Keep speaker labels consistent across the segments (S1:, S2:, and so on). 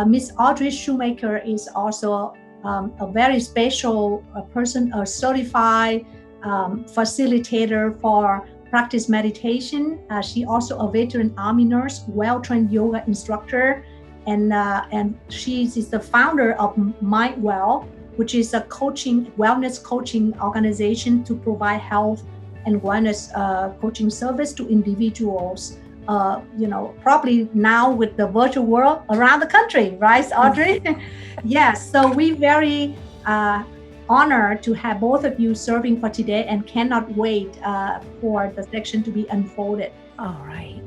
S1: Miss Audrey Schoomaker is also a very special person, a certified facilitator for practice meditation. She also a veteran Army nurse, well-trained yoga instructor, and she is the founder of MindWell, which is a wellness coaching organization to provide health and wellness coaching service to individuals. Probably now with the virtual world around the country, right, Audrey? Yes. So we very honored to have both of you serving for today, and cannot wait for the section to be unfolded.
S2: All right.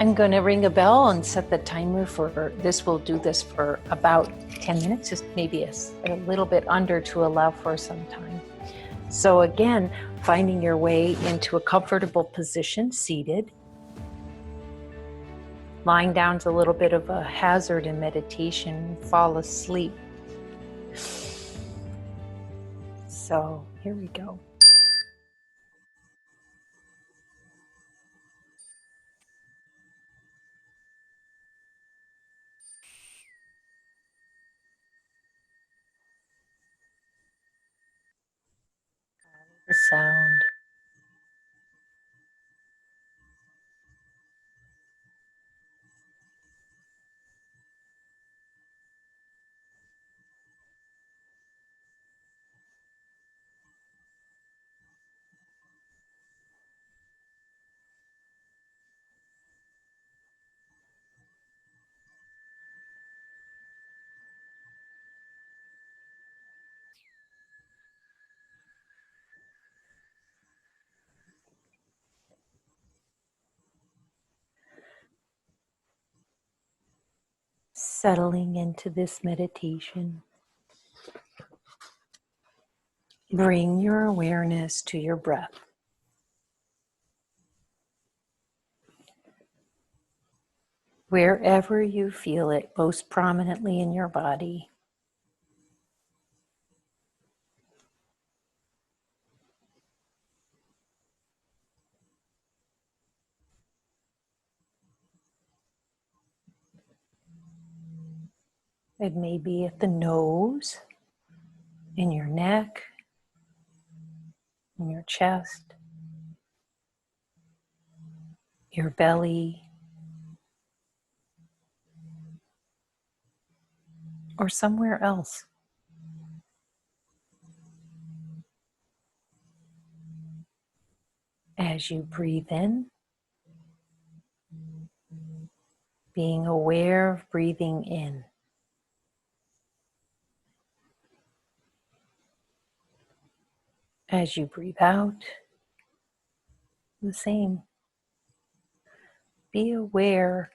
S2: I'm going to ring a bell and set the timer for this. We'll do this for about 10 minutes, just maybe a little bit under to allow for some time. So again, finding your way into a comfortable position, seated. Lying down is a little bit of a hazard in meditation. Fall asleep. So here we go. The sound. Settling into this meditation. Bring your awareness to your breath. Wherever you feel it most prominently in your body. It may be at the nose, in your neck, in your chest, your belly, or somewhere else. As you breathe in, being aware of breathing in. As you breathe out, the same. Be aware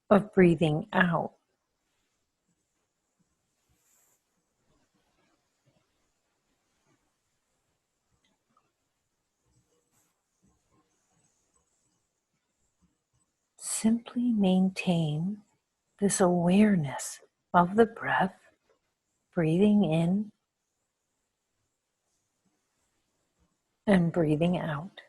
S2: of breathing out. Simply maintain this awareness of the breath, breathing in and breathing out.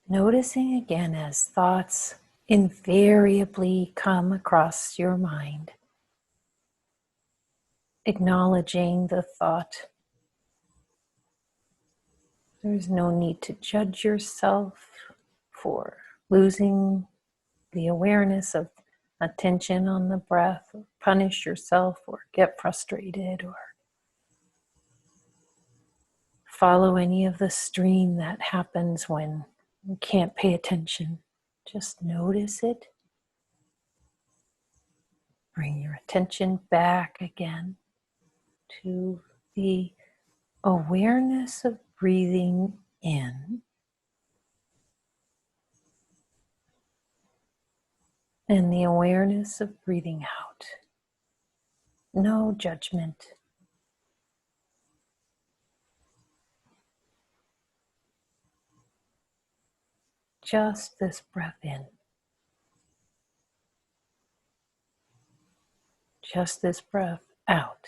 S2: Noticing again as thoughts invariably come across your mind. Acknowledging the thought. There's no need to judge yourself for losing the awareness of attention on the breath, or punish yourself, or get frustrated, or follow any of the stream that happens when you can't pay attention. Just notice it. Bring your attention back again to the awareness of breathing in and the awareness of breathing out. No judgment. just this breath in, just this breath out.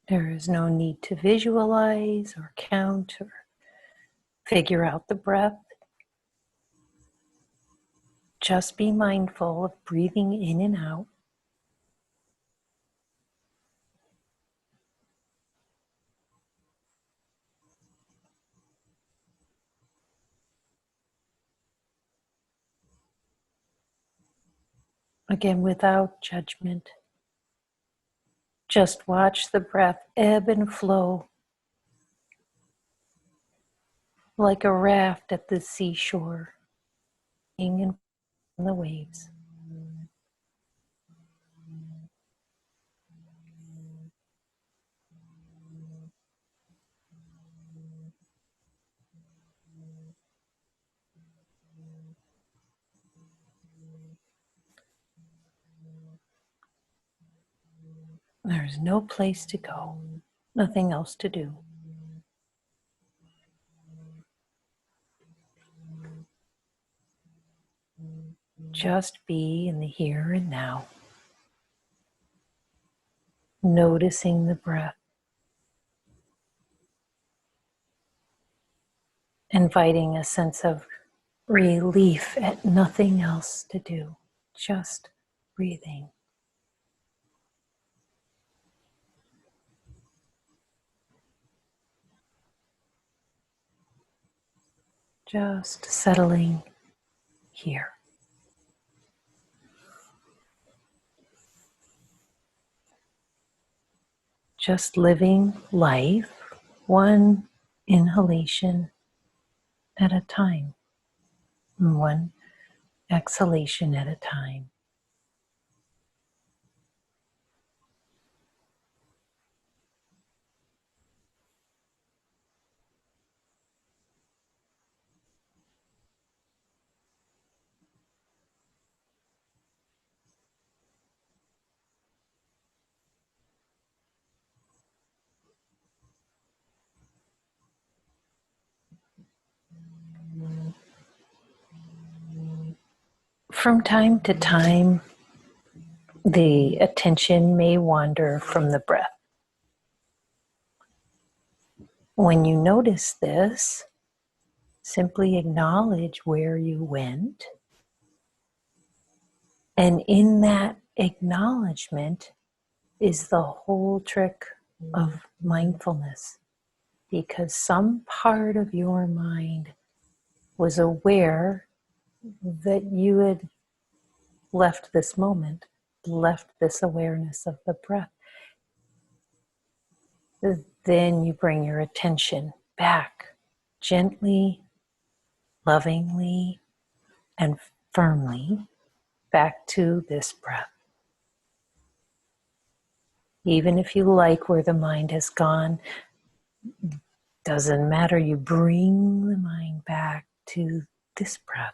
S2: There is no need to visualize or count or figure out the breath. Just be mindful of breathing in and out. Again, without judgment. Just watch the breath ebb and flow like a raft at the seashore, in the waves. There's no place to go, nothing else to do. Just be in the here and now, noticing the breath, inviting a sense of relief at nothing else to do, just breathing. Just settling here. Just living life one inhalation at a time, one exhalation at a time. From time to time, the attention may wander from the breath. When you notice this, simply acknowledge where you went. And in that acknowledgement is the whole trick of mindfulness, because some part of your mind was aware that you had left this moment, left this awareness of the breath. Then you bring your attention back gently, lovingly, and firmly back to this breath. Even if you like where the mind has gone, doesn't matter, you bring the mind back to this breath.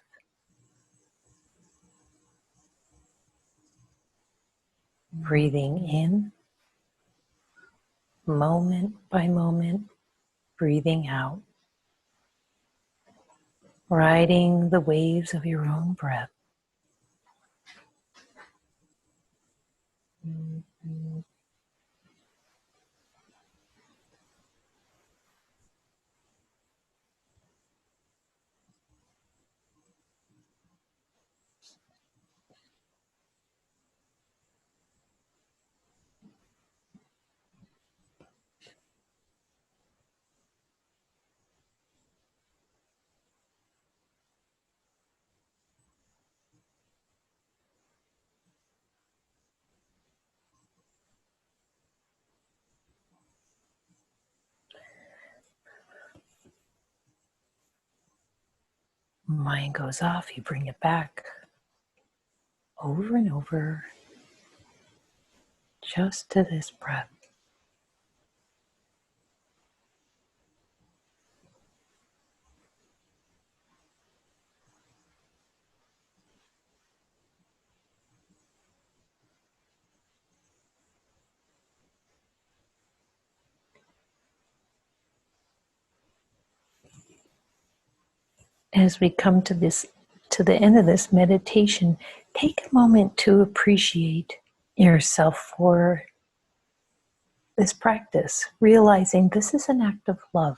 S2: Breathing in, moment by moment, breathing out, riding the waves of your own breath. Mind goes off, you bring it back over and over, just to this breath. As we come to the end of this meditation, take a moment to appreciate yourself for this practice, realizing this is an act of love.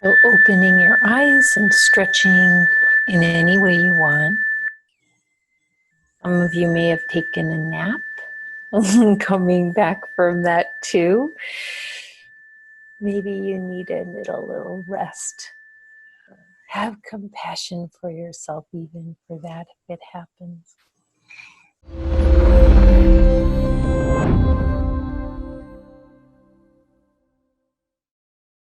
S2: So opening your eyes and stretching in any way you want. Some of you may have taken a nap, coming back from that too. Maybe you needed a little rest. Have compassion for yourself even for that if it happens.